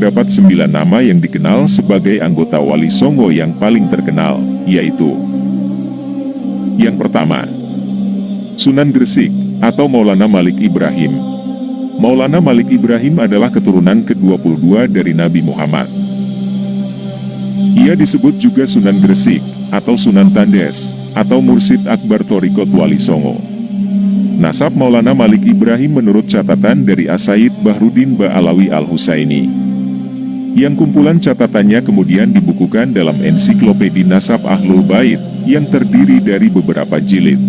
terdapat 9 nama yang dikenal sebagai anggota Wali Songo yang paling terkenal, yaitu: yang pertama, Sunan Gresik, atau Maulana Malik Ibrahim. Maulana Malik Ibrahim adalah keturunan ke-22 dari Nabi Muhammad. Ia disebut juga Sunan Gresik, atau Sunan Tandes, atau Mursid Akbar Thorikot Wali Songo. Nasab Maulana Malik Ibrahim menurut catatan dari As-Sayyid Bahruddin Ba'alawi Al-Husaini, yang kumpulan catatannya kemudian dibukukan dalam ensiklopedi Nasab Ahlul Bait, yang terdiri dari beberapa jilid.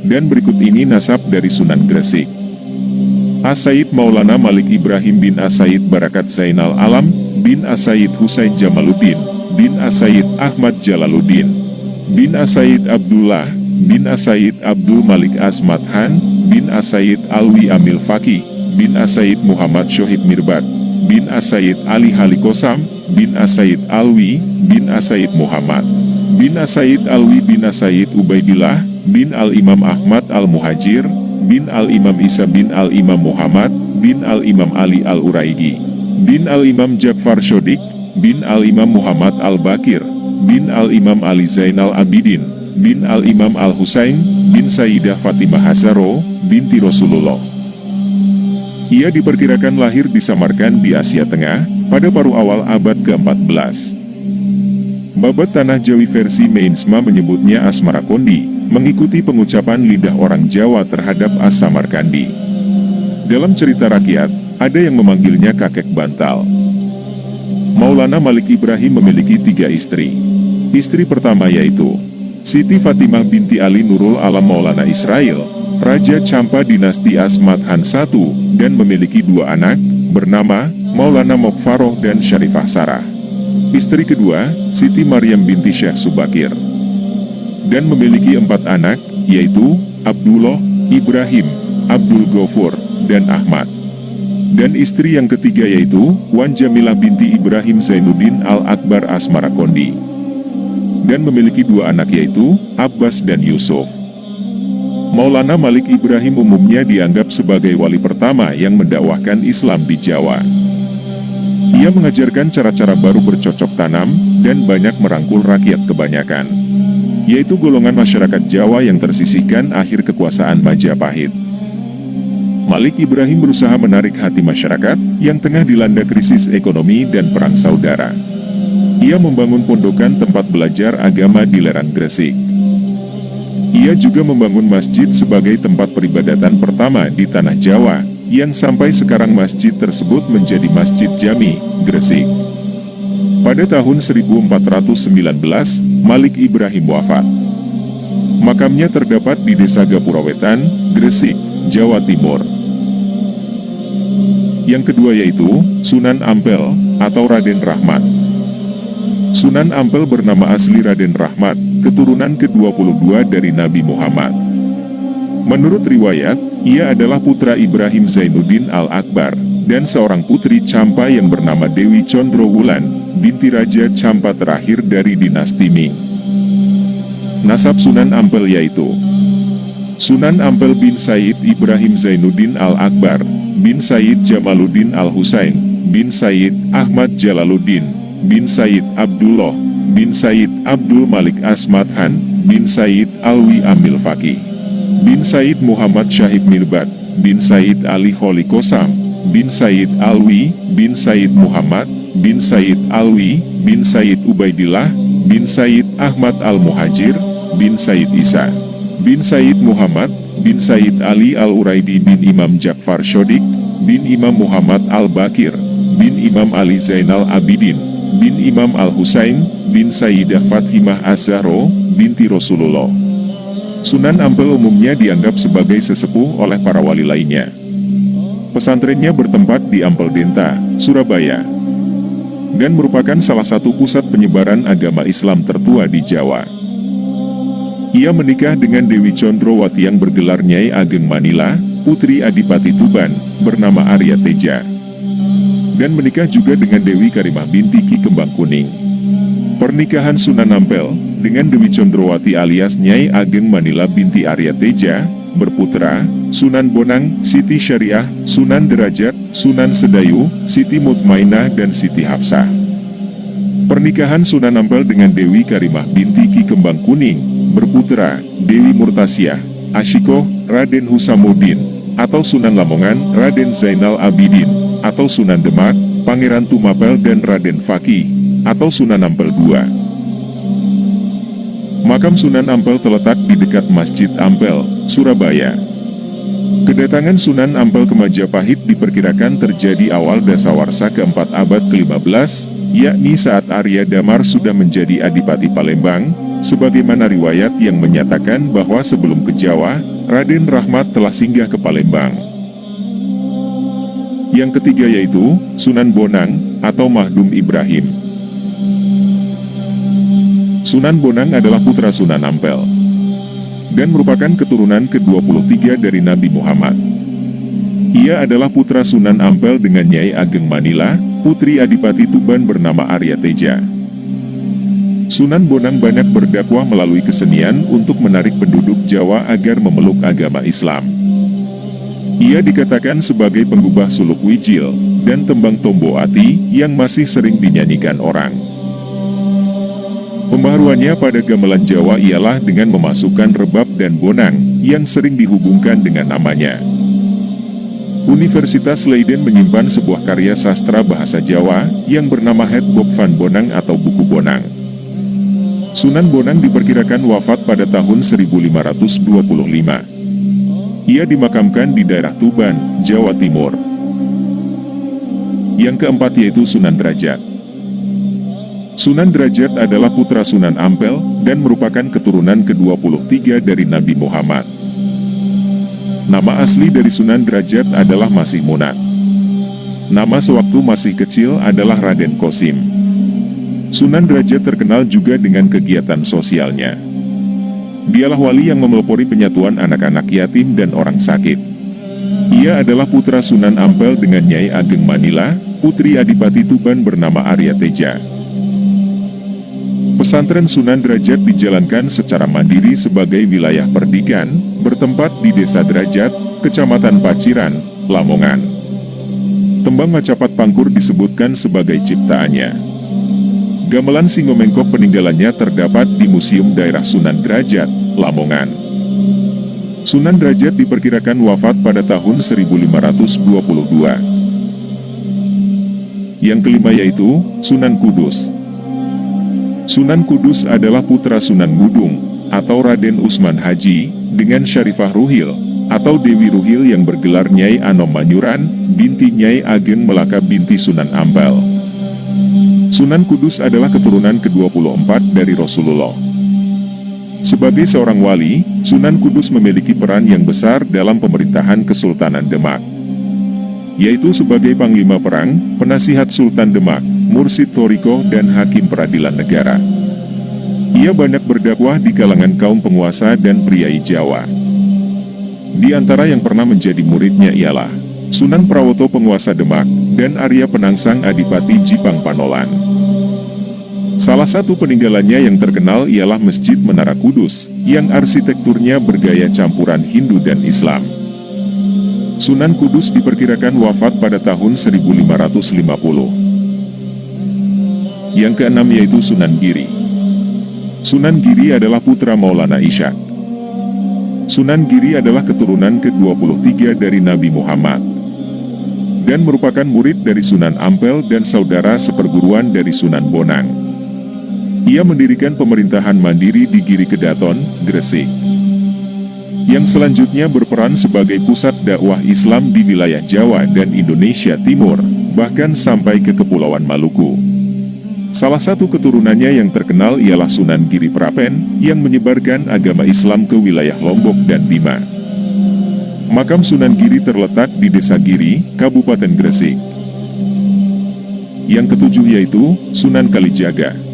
Dan berikut ini nasab dari Sunan Gresik. As-Sayyid Maulana Malik Ibrahim bin As-Sayyid Barakat Zainal Alam, bin As-Sayyid Husain Jamaluddin, bin As-Sayyid Ahmad Jalaluddin, bin As-Sayyid Abdullah, bin As-Sayyid Abdul Malik Asmat Han, bin As-Sayyid Alwi Amil Faqih, bin As-Sayyid Muhammad Shohib Mirbat, bin As-Sayyid Ali Halikosam, bin As-Sayyid Alwi, bin As-Sayyid Muhammad, bin As-Sayyid Alwi, bin As-Sayyid Ubaidillah, bin Al-Imam Ahmad Al-Muhajir, bin Al-Imam Isa, bin Al-Imam Muhammad, bin Al-Imam Ali Al-Uraigi, bin Al-Imam Ja'far Shodiq, bin Al-Imam Muhammad Al-Bakir, bin Al-Imam Ali Zainal Abidin, bin Al-Imam Al-Husain, bin Sayyidah Fatimah Hazaro, binti Rasulullah. Ia diperkirakan lahir di Samarkand di Asia Tengah, pada paruh awal abad ke-14. Babat Tanah Jawi versi Meinsma menyebutnya Asmarakondi, mengikuti pengucapan lidah orang Jawa terhadap As-Samarkandi. Dalam cerita rakyat, ada yang memanggilnya kakek bantal. Maulana Malik Ibrahim memiliki 3 istri. Istri pertama yaitu Siti Fatimah binti Ali Nurul Alam Maulana Israel, Raja Campa dinasti Asmat Han I, dan memiliki 2 anak, bernama Maulana Mokfaroh dan Syarifah Sarah. Istri kedua, Siti Maryam binti Syekh Subakir, dan memiliki 4 anak, yaitu Abdullah, Ibrahim, Abdul Ghafur, dan Ahmad. Dan istri yang ketiga yaitu Wan Jamilah binti Ibrahim Zainuddin Al-Akbar Asmarakondi, dan memiliki 2 anak yaitu Abbas dan Yusuf. Maulana Malik Ibrahim umumnya dianggap sebagai wali pertama yang mendakwahkan Islam di Jawa. Ia mengajarkan cara-cara baru bercocok tanam, dan banyak merangkul rakyat kebanyakan, yaitu golongan masyarakat Jawa yang tersisihkan akhir kekuasaan Majapahit. Malik Ibrahim berusaha menarik hati masyarakat yang tengah dilanda krisis ekonomi dan perang saudara. Ia membangun pondokan tempat belajar agama di lereng Gresik. Ia juga membangun masjid sebagai tempat peribadatan pertama di tanah Jawa, yang sampai sekarang masjid tersebut menjadi Masjid Jami, Gresik. Pada tahun 1419, Malik Ibrahim wafat. Makamnya terdapat di Desa Gapurawetan, Gresik, Jawa Timur. Yang kedua yaitu Sunan Ampel, atau Raden Rahmat. Sunan Ampel bernama asli Raden Rahmat, keturunan ke-22 dari Nabi Muhammad. Menurut riwayat, ia adalah putra Ibrahim Zainuddin Al-Akbar, dan seorang putri Campa yang bernama Dewi Condrowulan, binti Raja Campa terakhir dari dinasti Ming. Nasab Sunan Ampel yaitu Sunan Ampel bin Said Ibrahim Zainuddin Al-Akbar, bin Said Jamaluddin Al-Husain, bin Said Ahmad Jalaluddin, bin Said Abdullah, bin Said Abdul Malik Asmat Han, bin Said Alwi Amil Faqih, bin Said Muhammad Syahib Mirbat, bin Said Ali Holikosam, bin Said Alwi, bin Said Muhammad, bin Said Alwi, bin Said Ubaidillah, bin Said Ahmad Al-Muhajir, bin Said Isa, bin Said Muhammad, bin Said Ali Al-Uraidi, bin Imam Ja'far Shodiq, bin Imam Muhammad Al-Bakir, bin Imam Ali Zainal Abidin, bin Imam Al-Husain, bin Sayyidah Fatimah Az-Zahro, binti Rasulullah. Sunan Ampel umumnya dianggap sebagai sesepuh oleh para wali lainnya. Pesantrennya bertempat di Ampel Denta, Surabaya, dan merupakan salah satu pusat penyebaran agama Islam tertua di Jawa. Ia menikah dengan Dewi Condrowati yang bergelar Nyai Ageng Manila, putri Adipati Tuban, bernama Arya Teja, dan menikah juga dengan Dewi Karimah binti Ki Kembang Kuning. Pernikahan Sunan Ampel dengan Dewi Condrowati alias Nyai Ageng Manila binti Arya Teja berputra, Sunan Bonang, Siti Syariah, Sunan Derajat, Sunan Sedayu, Siti Mutmainah dan Siti Hafsah. Pernikahan Sunan Ampel dengan Dewi Karimah binti Ki Kembang Kuning, berputra, Dewi Murtasiah, Asyikoh, Raden Husamuddin, atau Sunan Lamongan, Raden Zainal Abidin, atau Sunan Demak, Pangeran Tumapel dan Raden Fakih, atau Sunan Ampel II. Makam Sunan Ampel terletak di dekat Masjid Ampel, Surabaya. Kedatangan Sunan Ampel ke Majapahit diperkirakan terjadi awal dasawarsa keempat abad ke-15, yakni saat Arya Damar sudah menjadi Adipati Palembang, sebagaimana riwayat yang menyatakan bahwa sebelum ke Jawa, Raden Rahmat telah singgah ke Palembang. Yang ketiga yaitu Sunan Bonang atau Mahdum Ibrahim. Sunan Bonang adalah putra Sunan Ampel dan merupakan keturunan ke-23 dari Nabi Muhammad. Ia adalah putra Sunan Ampel dengan Nyai Ageng Manila, putri Adipati Tuban bernama Arya Teja. Sunan Bonang banyak berdakwah melalui kesenian untuk menarik penduduk Jawa agar memeluk agama Islam. Ia dikatakan sebagai penggubah suluk wijil dan tembang tombo ati yang masih sering dinyanyikan orang. Pembaharuannya pada gamelan Jawa ialah dengan memasukkan rebab dan bonang yang sering dihubungkan dengan namanya. Universitas Leiden menyimpan sebuah karya sastra bahasa Jawa yang bernama Het Boek van Bonang atau Buku Bonang. Sunan Bonang diperkirakan wafat pada tahun 1525. Ia dimakamkan di daerah Tuban, Jawa Timur. Yang keempat yaitu Sunan Derajat. Sunan Derajat adalah putra Sunan Ampel dan merupakan keturunan ke-23 dari Nabi Muhammad. Nama asli dari Sunan Derajat adalah Masih Munat. Nama sewaktu masih kecil adalah Raden Kosim. Sunan Derajat terkenal juga dengan kegiatan sosialnya. Dialah wali yang memelopori penyatuan anak-anak yatim dan orang sakit. Ia adalah putra Sunan Ampel dengan Nyai Ageng Manila, putri Adipati Tuban bernama Arya Teja. Pesantren Sunan Derajat dijalankan secara mandiri sebagai wilayah perdikan, bertempat di Desa Derajat, Kecamatan Paciran, Lamongan. Tembang Macapat Pangkur disebutkan sebagai ciptaannya. Gamelan Singomengkok peninggalannya terdapat di Museum Daerah Sunan Derajat, Lamongan. Sunan Derajat diperkirakan wafat pada tahun 1522. Yang kelima yaitu Sunan Kudus. Sunan Kudus adalah putra Sunan Gudung, atau Raden Usman Haji, dengan Syarifah Ruhil, atau Dewi Ruhil yang bergelar Nyai Anom Manyuran, binti Nyai Ageng Melaka binti Sunan Ampel. Sunan Kudus adalah keturunan ke-24 dari Rasulullah. Sebagai seorang wali, Sunan Kudus memiliki peran yang besar dalam pemerintahan Kesultanan Demak, yaitu sebagai Panglima Perang, Penasihat Sultan Demak, Mursid Thoriko dan Hakim Peradilan Negara. Ia banyak berdakwah di kalangan kaum penguasa dan priai Jawa. Di antara yang pernah menjadi muridnya ialah Sunan Prawoto penguasa Demak dan Arya Penangsang Adipati Jipang Panolan. Salah satu peninggalannya yang terkenal ialah Masjid Menara Kudus, yang arsitekturnya bergaya campuran Hindu dan Islam. Sunan Kudus diperkirakan wafat pada tahun 1550. Yang keenam yaitu Sunan Giri. Sunan Giri adalah putra Maulana Ishak. Sunan Giri adalah keturunan ke-23 dari Nabi Muhammad dan merupakan murid dari Sunan Ampel dan saudara seperguruan dari Sunan Bonang. Ia mendirikan pemerintahan mandiri di Giri Kedaton, Gresik, yang selanjutnya berperan sebagai pusat dakwah Islam di wilayah Jawa dan Indonesia Timur, bahkan sampai ke Kepulauan Maluku. Salah satu keturunannya yang terkenal ialah Sunan Giri Prapen, yang menyebarkan agama Islam ke wilayah Lombok dan Bima. Makam Sunan Giri terletak di Desa Giri, Kabupaten Gresik. Yang ketujuh yaitu Sunan Kalijaga.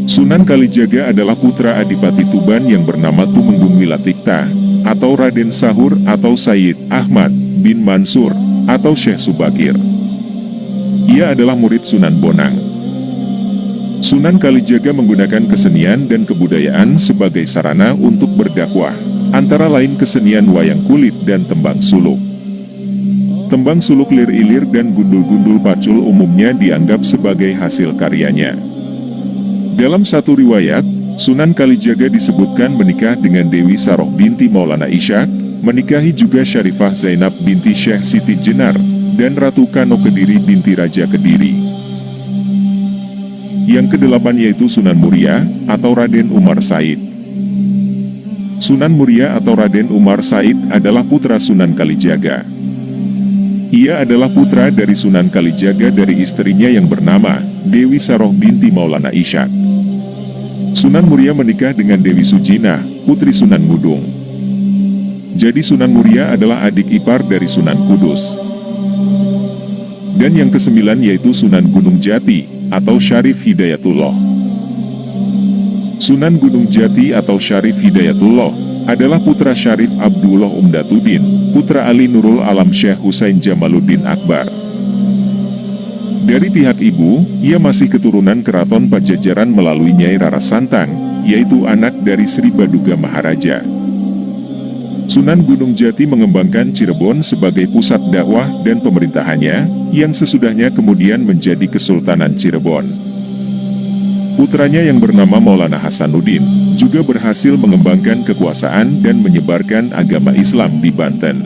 Sunan Kalijaga adalah putra Adipati Tuban yang bernama Tumenggung Milatikta, atau Raden Sahur atau Sayyid Ahmad bin Mansur, atau Syekh Subakir. Ia adalah murid Sunan Bonang. Sunan Kalijaga menggunakan kesenian dan kebudayaan sebagai sarana untuk berdakwah, antara lain kesenian wayang kulit dan tembang suluk. Tembang suluk lir-ilir dan gundul-gundul pacul umumnya dianggap sebagai hasil karyanya. Dalam satu riwayat, Sunan Kalijaga disebutkan menikah dengan Dewi Saroh binti Maulana Ishaq, menikahi juga Syarifah Zainab binti Syekh Siti Jenar, dan Ratu Kano Kediri binti Raja Kediri. Yang kedelapan yaitu Sunan Muria, atau Raden Umar Said. Sunan Muria atau Raden Umar Said adalah putra Sunan Kalijaga. Ia adalah putra dari Sunan Kalijaga dari istrinya yang bernama Dewi Saroh binti Maulana Ishaq. Sunan Muria menikah dengan Dewi Sujinah, putri Sunan Ngudung. Jadi Sunan Muria adalah adik ipar dari Sunan Kudus. Dan yang kesembilan yaitu Sunan Gunung Jati, atau Syarif Hidayatullah. Sunan Gunung Jati atau Syarif Hidayatullah adalah putra Syarif Abdullah Umdatuddin, putra Ali Nurul Alam Syekh Husain Jamaluddin Akbar. Dari pihak ibu, ia masih keturunan keraton Pajajaran melalui Nyai Rara Santang, yaitu anak dari Sri Baduga Maharaja. Sunan Gunung Jati mengembangkan Cirebon sebagai pusat dakwah dan pemerintahannya, yang sesudahnya kemudian menjadi Kesultanan Cirebon. Putranya yang bernama Maulana Hasanuddin, juga berhasil mengembangkan kekuasaan dan menyebarkan agama Islam di Banten.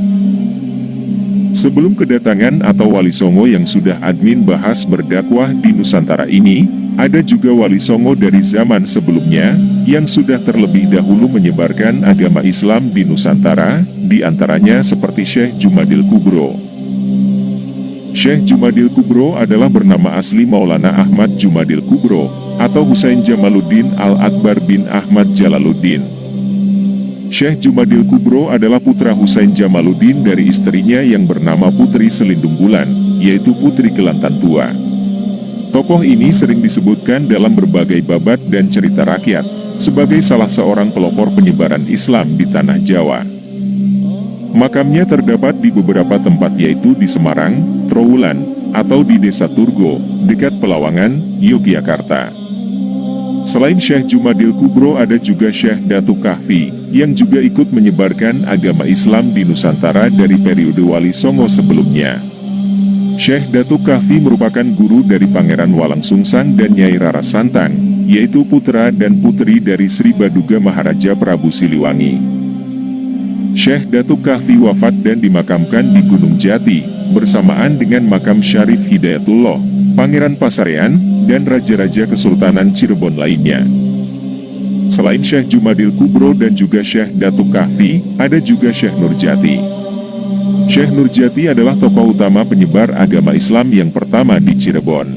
Sebelum kedatangan atau Wali Songo yang sudah admin bahas berdakwah di Nusantara ini, ada juga Wali Songo dari zaman sebelumnya, yang sudah terlebih dahulu menyebarkan agama Islam di Nusantara, di antaranya seperti Syekh Jumadil Kubro. Syekh Jumadil Kubro adalah bernama asli Maulana Ahmad Jumadil Kubro, atau Husain Jamaluddin Al-Akbar bin Ahmad Jalaluddin. Syekh Jumadil Kubro adalah putra Husain Jamaluddin dari istrinya yang bernama Putri Selindung Bulan, yaitu Putri Kelantan Tua. Tokoh ini sering disebutkan dalam berbagai babat dan cerita rakyat, sebagai salah seorang pelopor penyebaran Islam di Tanah Jawa. Makamnya terdapat di beberapa tempat yaitu di Semarang, Trowulan, atau di Desa Turgo, dekat Pelawangan, Yogyakarta. Selain Syekh Jumadil Kubro ada juga Syekh Datuk Kahfi, yang juga ikut menyebarkan agama Islam di Nusantara dari periode Wali Songo sebelumnya. Syekh Datuk Kahfi merupakan guru dari Pangeran Walangsungsang dan Nyai Rara Santang, yaitu putra dan putri dari Sri Baduga Maharaja Prabu Siliwangi. Syekh Datuk Kahfi wafat dan dimakamkan di Gunung Jati, bersamaan dengan makam Syarif Hidayatullah, Pangeran Pasarean, dan Raja-Raja Kesultanan Cirebon lainnya. Selain Syekh Jumadil Kubro dan juga Syekh Datuk Kahfi, ada juga Syekh Nurjati. Syekh Nurjati adalah tokoh utama penyebar agama Islam yang pertama di Cirebon.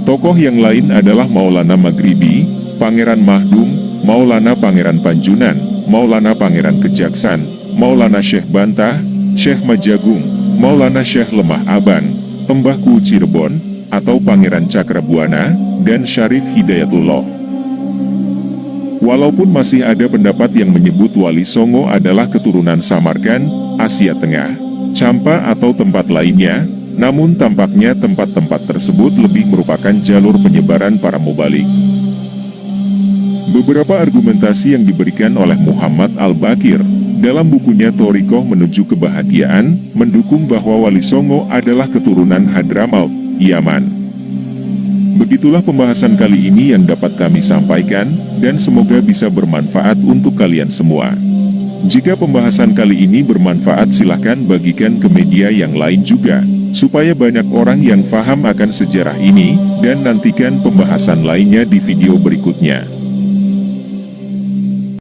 Tokoh yang lain adalah Maulana Maghribi, Pangeran Mahdum, Maulana Pangeran Panjunan, Maulana Pangeran Kejaksan, Maulana Syekh Bantah, Syekh Majagung, Maulana Syekh Lemah Abang, Embahku Cirebon, atau Pangeran Cakrabuana, dan Syarif Hidayatullah. Walaupun masih ada pendapat yang menyebut Wali Songo adalah keturunan Samarkand, Asia Tengah, Champa atau tempat lainnya, namun tampaknya tempat-tempat tersebut lebih merupakan jalur penyebaran para mubalik. Beberapa argumentasi yang diberikan oleh Muhammad Al-Bakir dalam bukunya Thorikoh Menuju Kebahagiaan mendukung bahwa Wali Songo adalah keturunan Hadramaut, Yaman. Begitulah pembahasan kali ini yang dapat kami sampaikan, dan semoga bisa bermanfaat untuk kalian semua. Jika pembahasan kali ini bermanfaat silahkan bagikan ke media yang lain juga, supaya banyak orang yang paham akan sejarah ini, dan nantikan pembahasan lainnya di video berikutnya.